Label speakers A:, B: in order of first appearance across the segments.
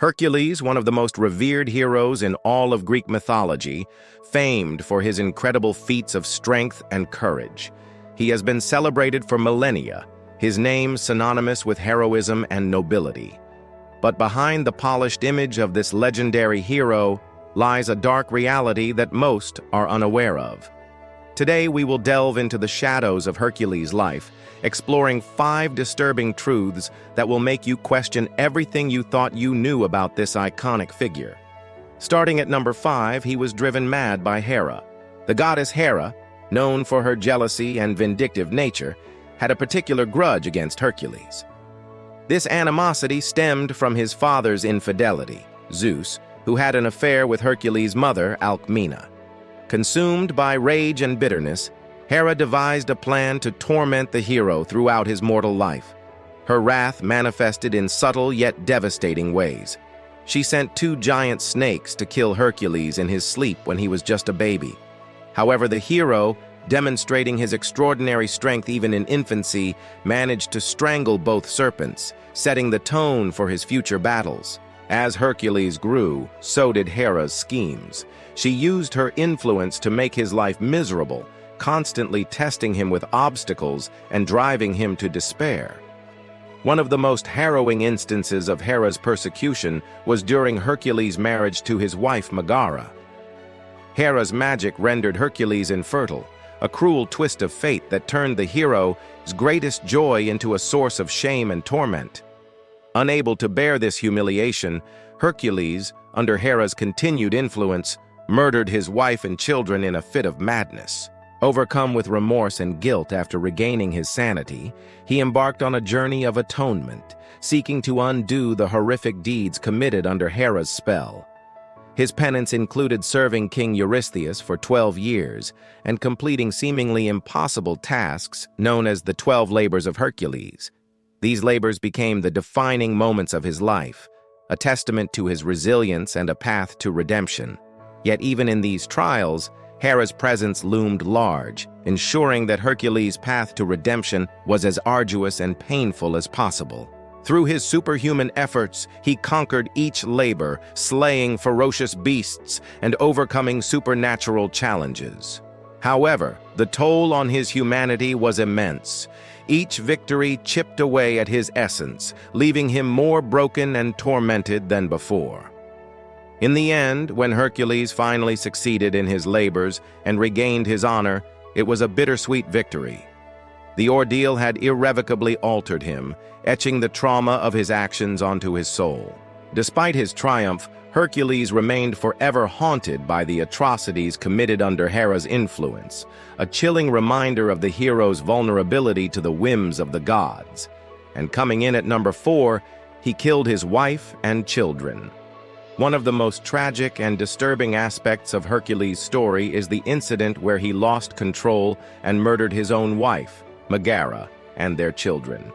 A: Hercules, one of the most revered heroes in all of Greek mythology, famed for his incredible feats of strength and courage. He has been celebrated for millennia, his name synonymous with heroism and nobility. But behind the polished image of this legendary hero lies a dark reality that most are unaware of. Today we will delve into the shadows of Hercules' life, exploring 5 disturbing truths that will make you question everything you thought you knew about this iconic figure. Starting at number 5, he was driven mad by Hera. The goddess Hera, known for her jealousy and vindictive nature, had a particular grudge against Hercules. This animosity stemmed from his father's infidelity, Zeus, who had an affair with Hercules' mother, Alcmena. Consumed by rage and bitterness, Hera devised a plan to torment the hero throughout his mortal life. Her wrath manifested in subtle yet devastating ways. She sent 2 giant snakes to kill Hercules in his sleep when he was just a baby. However, the hero, demonstrating his extraordinary strength even in infancy, managed to strangle both serpents, setting the tone for his future battles. As Hercules grew, so did Hera's schemes. She used her influence to make his life miserable, constantly testing him with obstacles and driving him to despair. One of the most harrowing instances of Hera's persecution was during Hercules' marriage to his wife Megara. Hera's magic rendered Hercules infertile, a cruel twist of fate that turned the hero's greatest joy into a source of shame and torment. Unable to bear this humiliation, Hercules, under Hera's continued influence, murdered his wife and children in a fit of madness. Overcome with remorse and guilt after regaining his sanity, he embarked on a journey of atonement, seeking to undo the horrific deeds committed under Hera's spell. His penance included serving King Eurystheus for 12 years and completing seemingly impossible tasks known as the 12 labors of Hercules. These labors became the defining moments of his life, a testament to his resilience and a path to redemption. Yet even in these trials, Hera's presence loomed large, ensuring that Hercules' path to redemption was as arduous and painful as possible. Through his superhuman efforts, he conquered each labor, slaying ferocious beasts and overcoming supernatural challenges. However, the toll on his humanity was immense. Each victory chipped away at his essence, leaving him more broken and tormented than before. In the end, when Hercules finally succeeded in his labors and regained his honor, it was a bittersweet victory. The ordeal had irrevocably altered him, etching the trauma of his actions onto his soul. Despite his triumph, Hercules remained forever haunted by the atrocities committed under Hera's influence, a chilling reminder of the hero's vulnerability to the whims of the gods. And coming in at number 4, he killed his wife and children. One of the most tragic and disturbing aspects of Hercules' story is the incident where he lost control and murdered his own wife, Megara, and their children.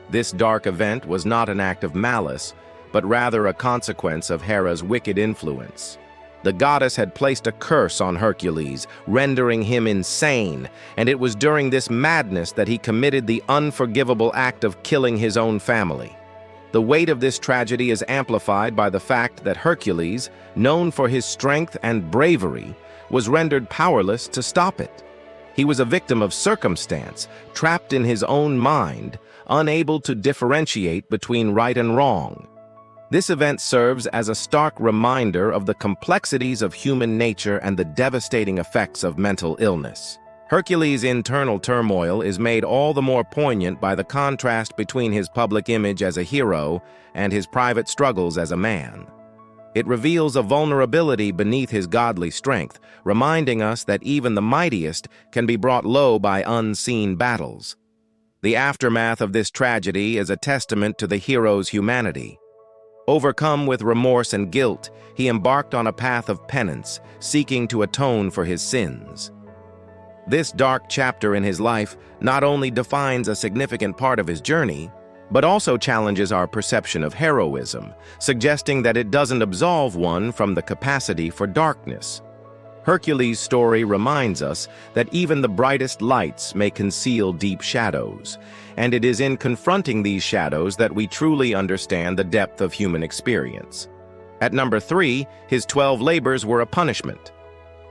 A: This dark event was not an act of malice, but rather a consequence of Hera's wicked influence. The goddess had placed a curse on Hercules, rendering him insane, and it was during this madness that he committed the unforgivable act of killing his own family. The weight of this tragedy is amplified by the fact that Hercules, known for his strength and bravery, was rendered powerless to stop it. He was a victim of circumstance, trapped in his own mind, unable to differentiate between right and wrong. This event serves as a stark reminder of the complexities of human nature and the devastating effects of mental illness. Hercules' internal turmoil is made all the more poignant by the contrast between his public image as a hero and his private struggles as a man. It reveals a vulnerability beneath his godly strength, reminding us that even the mightiest can be brought low by unseen battles. The aftermath of this tragedy is a testament to the hero's humanity. Overcome with remorse and guilt, he embarked on a path of penance, seeking to atone for his sins. This dark chapter in his life not only defines a significant part of his journey, but also challenges our perception of heroism, suggesting that it doesn't absolve one from the capacity for darkness. Hercules' story reminds us that even the brightest lights may conceal deep shadows, and it is in confronting these shadows that we truly understand the depth of human experience. At number 3, his 12 labors were a punishment.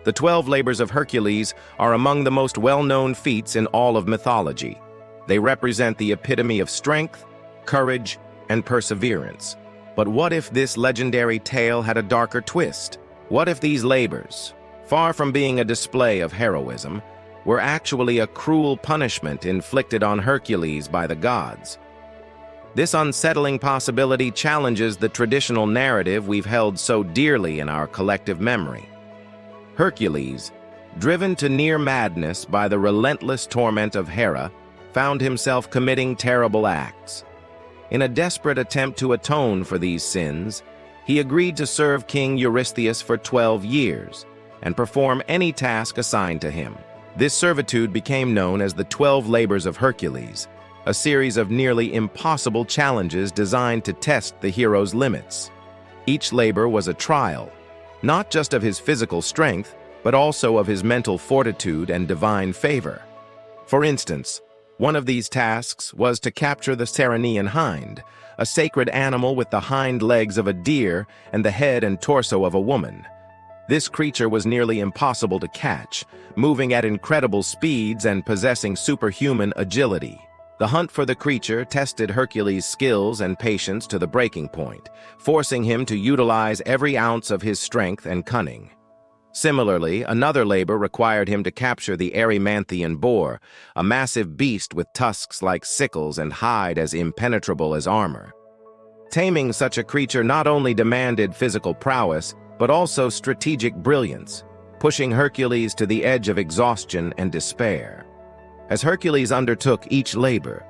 A: The 12 labors of Hercules are among the most well-known feats in all of mythology. They represent the epitome of strength, courage, and perseverance. But what if this legendary tale had a darker twist? What if these labors, far from being a display of heroism, were actually a cruel punishment inflicted on Hercules by the gods? This unsettling possibility challenges the traditional narrative we've held so dearly in our collective memory. Hercules, driven to near madness by the relentless torment of Hera, found himself committing terrible acts. In a desperate attempt to atone for these sins, he agreed to serve King Eurystheus for 12 years and perform any task assigned to him. This servitude became known as the 12 Labors of Hercules, a series of nearly impossible challenges designed to test the hero's limits. Each labor was a trial, not just of his physical strength, but also of his mental fortitude and divine favor. For instance, one of these tasks was to capture the Ceryneian hind, a sacred animal with the hind legs of a deer and the head and torso of a woman. This creature was nearly impossible to catch, moving at incredible speeds and possessing superhuman agility. The hunt for the creature tested Hercules' skills and patience to the breaking point, forcing him to utilize every ounce of his strength and cunning. Similarly, another labor required him to capture the Erymanthian boar, a massive beast with tusks like sickles and hide as impenetrable as armor. Taming such a creature not only demanded physical prowess, but also strategic brilliance, pushing Hercules to the edge of exhaustion and despair. As Hercules undertook each labor,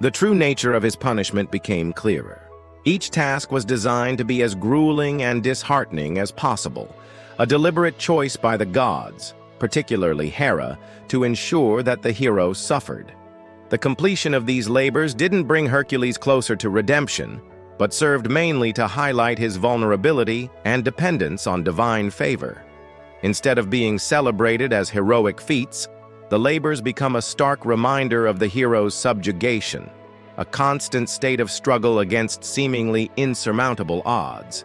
A: the true nature of his punishment became clearer. Each task was designed to be as grueling and disheartening as possible, a deliberate choice by the gods, particularly Hera, to ensure that the hero suffered. The completion of these labors didn't bring Hercules closer to redemption, but served mainly to highlight his vulnerability and dependence on divine favor. Instead of being celebrated as heroic feats, the labors become a stark reminder of the hero's subjugation, a constant state of struggle against seemingly insurmountable odds.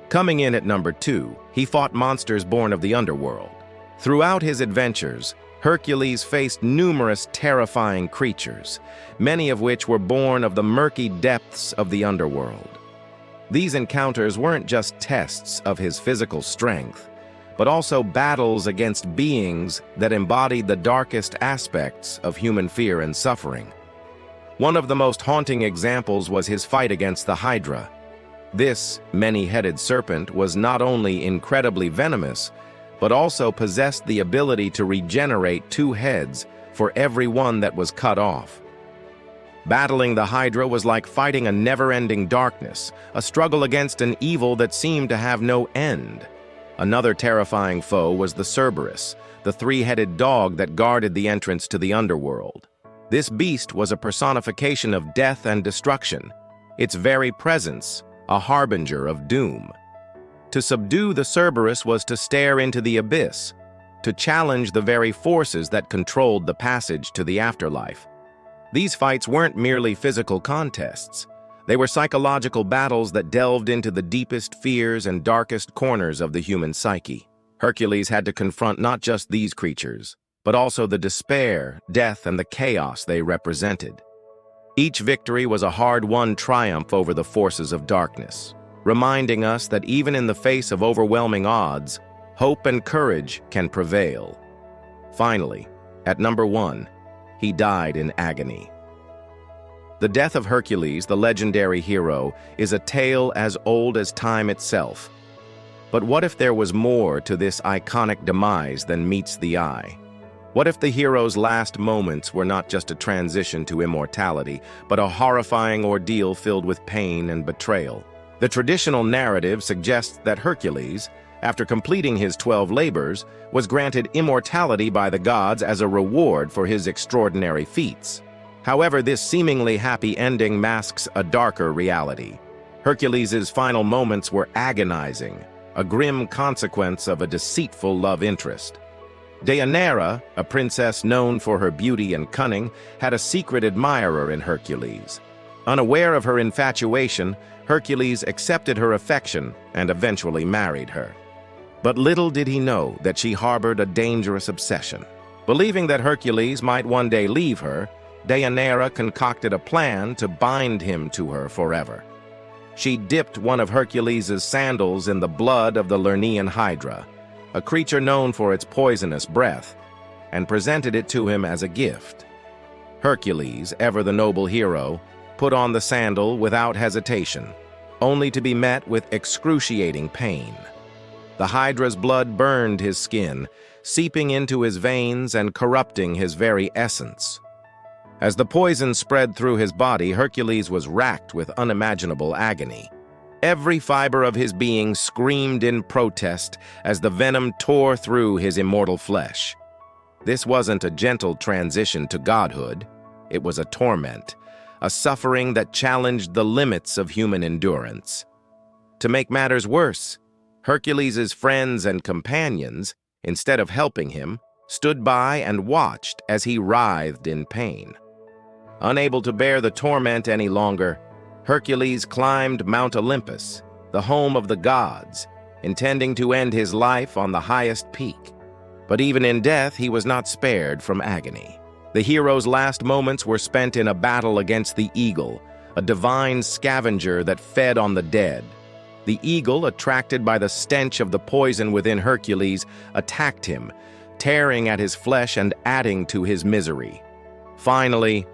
A: Coming in at number 2, he fought monsters born of the underworld. Throughout his adventures, Hercules faced numerous terrifying creatures, many of which were born of the murky depths of the underworld. These encounters weren't just tests of his physical strength, but also battles against beings that embodied the darkest aspects of human fear and suffering. One of the most haunting examples was his fight against the Hydra. This many-headed serpent was not only incredibly venomous, but also possessed the ability to regenerate 2 heads for every one that was cut off. Battling the Hydra was like fighting a never-ending darkness, a struggle against an evil that seemed to have no end. Another terrifying foe was the Cerberus, the 3-headed dog that guarded the entrance to the underworld. This beast was a personification of death and destruction, its very presence a harbinger of doom. To subdue the Cerberus was to stare into the abyss, to challenge the very forces that controlled the passage to the afterlife. These fights weren't merely physical contests. They were psychological battles that delved into the deepest fears and darkest corners of the human psyche. Hercules had to confront not just these creatures, but also the despair, death, and the chaos they represented. Each victory was a hard-won triumph over the forces of darkness, reminding us that even in the face of overwhelming odds, hope and courage can prevail. Finally, at number 1, he died in agony. The death of Hercules, the legendary hero, is a tale as old as time itself. But what if there was more to this iconic demise than meets the eye? What if the hero's last moments were not just a transition to immortality, but a horrifying ordeal filled with pain and betrayal? The traditional narrative suggests that Hercules, after completing his 12 labors, was granted immortality by the gods as a reward for his extraordinary feats. However, this seemingly happy ending masks a darker reality. Hercules' final moments were agonizing, a grim consequence of a deceitful love interest. Deianira, a princess known for her beauty and cunning, had a secret admirer in Hercules. Unaware of her infatuation, Hercules accepted her affection and eventually married her. But little did he know that she harbored a dangerous obsession. Believing that Hercules might one day leave her, Deianira concocted a plan to bind him to her forever. She dipped one of Hercules' sandals in the blood of the Lernaean Hydra, a creature known for its poisonous breath, and presented it to him as a gift. Hercules, ever the noble hero, put on the sandal without hesitation, only to be met with excruciating pain. The Hydra's blood burned his skin, seeping into his veins and corrupting his very essence. As the poison spread through his body, Hercules was racked with unimaginable agony. Every fiber of his being screamed in protest as the venom tore through his immortal flesh. This wasn't a gentle transition to godhood. It was a torment, a suffering that challenged the limits of human endurance. To make matters worse, Hercules' friends and companions, instead of helping him, stood by and watched as he writhed in pain. Unable to bear the torment any longer, Hercules climbed Mount Olympus, the home of the gods, intending to end his life on the highest peak. But even in death, he was not spared from agony. The hero's last moments were spent in a battle against the eagle, a divine scavenger that fed on the dead. The eagle, attracted by the stench of the poison within Hercules, attacked him, tearing at his flesh and adding to his misery. Finally,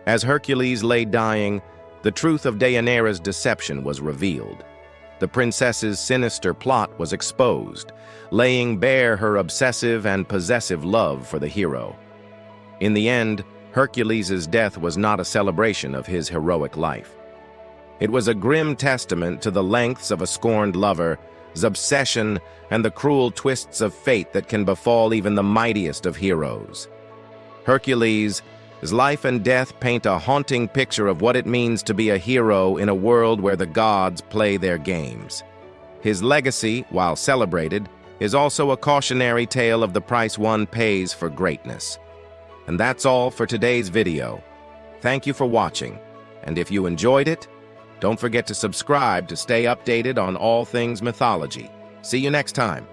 A: as Hercules lay dying, the truth of Deianira's deception was revealed. The princess's sinister plot was exposed, laying bare her obsessive and possessive love for the hero. In the end, Hercules' death was not a celebration of his heroic life. It was a grim testament to the lengths of a scorned lover's obsession and the cruel twists of fate that can befall even the mightiest of heroes. Hercules' life and death paint a haunting picture of what it means to be a hero in a world where the gods play their games. His legacy, while celebrated, is also a cautionary tale of the price one pays for greatness. And that's all for today's video. Thank you for watching, and if you enjoyed it, don't forget to subscribe to stay updated on all things mythology. See you next time.